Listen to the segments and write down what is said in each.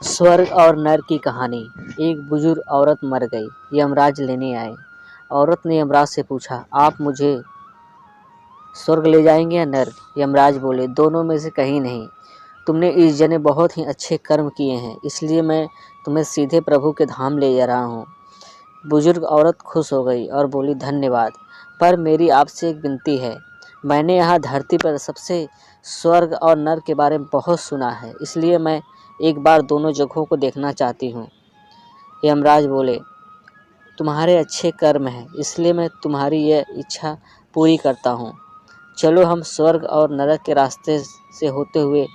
स्वर्ग और नर की कहानी। एक बुजुर्ग औरत मर गई। यमराज लेने आए। औरत ने यमराज से पूछा, आप मुझे स्वर्ग ले जाएंगे या नर? यमराज बोले, दोनों में से कहीं नहीं। तुमने इस जन्म बहुत ही अच्छे कर्म किए हैं, इसलिए मैं तुम्हें सीधे प्रभु के धाम ले जा रहा हूँ। बुजुर्ग औरत खुश हो गई और बोली, धन्यवाद, पर मेरी आपसे एक विनती है। मैंने यहाँ धरती पर सबसे स्वर्ग और नर के बारे में बहुत सुना है, इसलिए मैं एक बार दोनों जगहों को देखना चाहती हूँ। यमराज बोले, तुम्हारे अच्छे कर्म हैं, इसलिए मैं तुम्हारी यह इच्छा पूरी करता हूँ। चलो हम स्वर्ग और नरक के रास्ते से होते हुए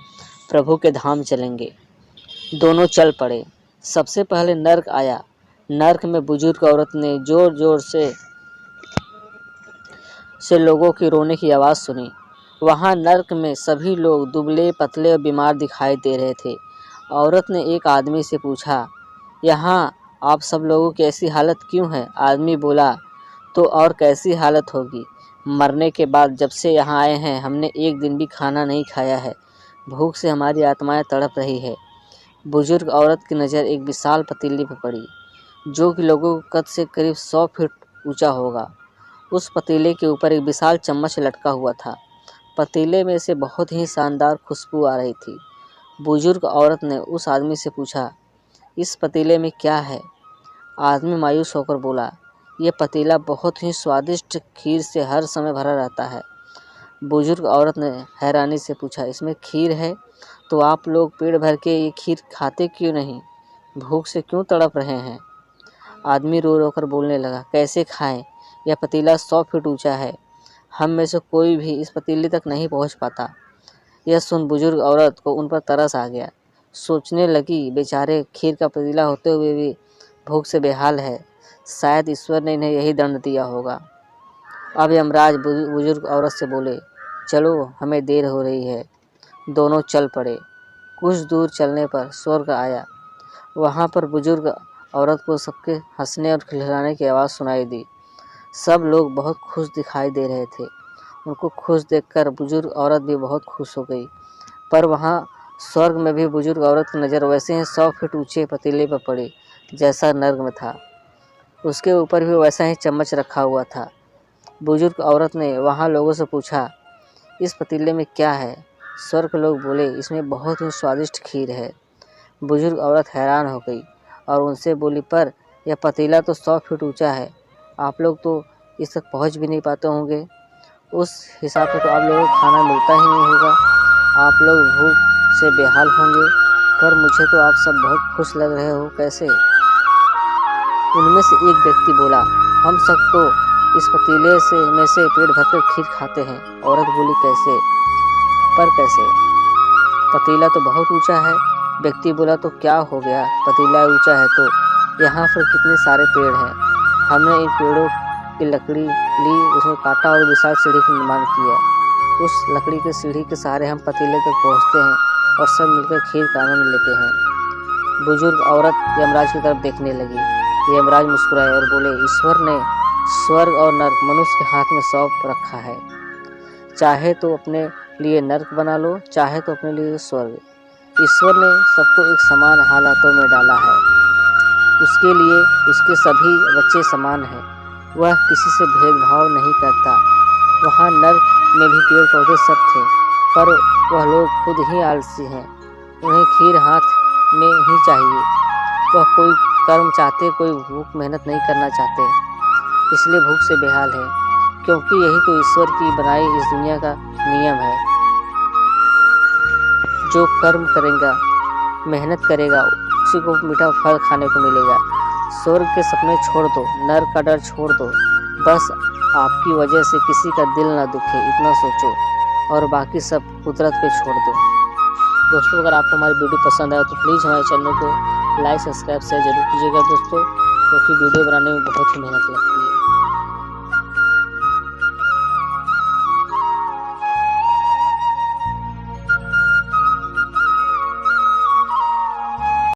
प्रभु के धाम चलेंगे। दोनों चल पड़े। सबसे पहले नरक आया। नरक में बुजुर्ग औरत ने जोर जोर से लोगों की रोने की आवाज़ सुनी। वहाँ नरक में सभी लोग दुबले पतले और बीमार दिखाई दे रहे थे। औरत ने एक आदमी से पूछा, यहाँ आप सब लोगों की ऐसी हालत क्यों है? आदमी बोला, तो और कैसी हालत होगी, मरने के बाद जब से यहाँ आए हैं हमने एक दिन भी खाना नहीं खाया है, भूख से हमारी आत्माएं तड़प रही है। बुजुर्ग औरत की नज़र एक विशाल पतीले पर पड़ी, जो कि लोगों के कद से करीब 100 फीट ऊंचा होगा। उस पतीले के ऊपर एक विशाल चम्मच लटका हुआ था। पतीले में से बहुत ही शानदार खुशबू आ रही थी। बुजुर्ग औरत ने उस आदमी से पूछा, इस पतीले में क्या है? आदमी मायूस होकर बोला, यह पतीला बहुत ही स्वादिष्ट खीर से हर समय भरा रहता है। बुजुर्ग औरत ने हैरानी से पूछा, इसमें खीर है तो आप लोग पेट भर के ये खीर खाते क्यों नहीं? भूख से क्यों तड़प रहे हैं? आदमी रो रो कर बोलने लगा, कैसे खाएं? यह पतीला 100 फीट ऊंचा है, हम में से कोई भी इस पतीले तक नहीं पहुंच पाता। यह सुन बुजुर्ग औरत को उन पर तरस आ गया। सोचने लगी, बेचारे खीर का पतीला होते हुए भी भूख से बेहाल है, शायद ईश्वर ने इन्हें यही दंड दिया होगा। अब यमराज बुजुर्ग औरत से बोले, चलो हमें देर हो रही है। दोनों चल पड़े। कुछ दूर चलने पर स्वर्ग आया। वहाँ पर बुजुर्ग औरत को सबके हंसने और खिलखिलाने की आवाज़ सुनाई दी। सब लोग बहुत खुश दिखाई दे रहे थे। उनको खुश देखकर बुजुर्ग औरत भी बहुत खुश हो गई। पर वहाँ स्वर्ग में भी बुजुर्ग औरत की नज़र वैसे ही 100 फीट ऊंचे पतीले पर पड़ी जैसा नर्क में था। उसके ऊपर भी वैसा ही चम्मच रखा हुआ था। बुजुर्ग औरत ने वहाँ लोगों से पूछा, इस पतीले में क्या है? स्वर्ग लोग बोले, इसमें बहुत ही स्वादिष्ट खीर है। बुजुर्ग औरत हैरान हो गई और उनसे बोली, पर यह पतीला तो 100 फीट ऊंचा है, आप लोग तो इस तक पहुँच भी नहीं पाते होंगे। उस हिसाब से तो आप लोगों को खाना मिलता ही नहीं होगा, आप लोग भूख से बेहाल होंगे, पर मुझे तो आप सब बहुत खुश लग रहे हो, कैसे? उनमें से एक व्यक्ति बोला, हम सब तो इस पतीले में से पेट भरकर खीर खाते हैं। औरत बोली, कैसे? पर कैसे? पतीला तो बहुत ऊंचा है। व्यक्ति बोला, तो क्या हो गया, पतीला ऊंचा है तो यहाँ पर कितने सारे पेड़ हैं, हमने इन पेड़ों की लकड़ी ली, उसमें काटा और विशाल सीढ़ी का निर्माण किया। उस लकड़ी के सीढ़ी के सहारे हम पतीले तक पहुँचते हैं और सब मिलकर खीर का आनंद लेते हैं। बुजुर्ग औरत यमराज की तरफ देखने लगी। यमराज मुस्कुराए और बोले, ईश्वर ने स्वर्ग और नर्क मनुष्य के हाथ में सौंप रखा है, चाहे तो अपने लिए नर्क बना लो, चाहे तो अपने लिए स्वर्ग। ईश्वर ने सबको एक समान हालातों में डाला है, उसके लिए उसके सभी बच्चे समान हैं, वह किसी से भेदभाव नहीं करता। वहाँ नर्क में भी पेड़ पौधे सब थे, पर वह लोग खुद ही आलसी हैं, उन्हें खीर हाथ में ही चाहिए। वह कोई कर्म चाहते, कोई भूख मेहनत नहीं करना चाहते, इसलिए भूख से बेहाल है, क्योंकि यही तो ईश्वर की बनाई इस दुनिया का नियम है। जो कर्म करेगा, मेहनत करेगा, उसी को मीठा फल खाने को मिलेगा। स्वर्ग के सपने छोड़ दो, नर्क का डर छोड़ दो, बस आपकी वजह से किसी का दिल ना दुखे, इतना सोचो, और बाकी सब कुदरत पे छोड़ दो। दोस्तों, अगर आपको हमारी वीडियो पसंद आए तो प्लीज़ हमारे चैनल को लाइक, सब्सक्राइब, शेयर जरूर कीजिएगा दोस्तों, क्योंकि वीडियो बनाने में बहुत ही मेहनत लगती है।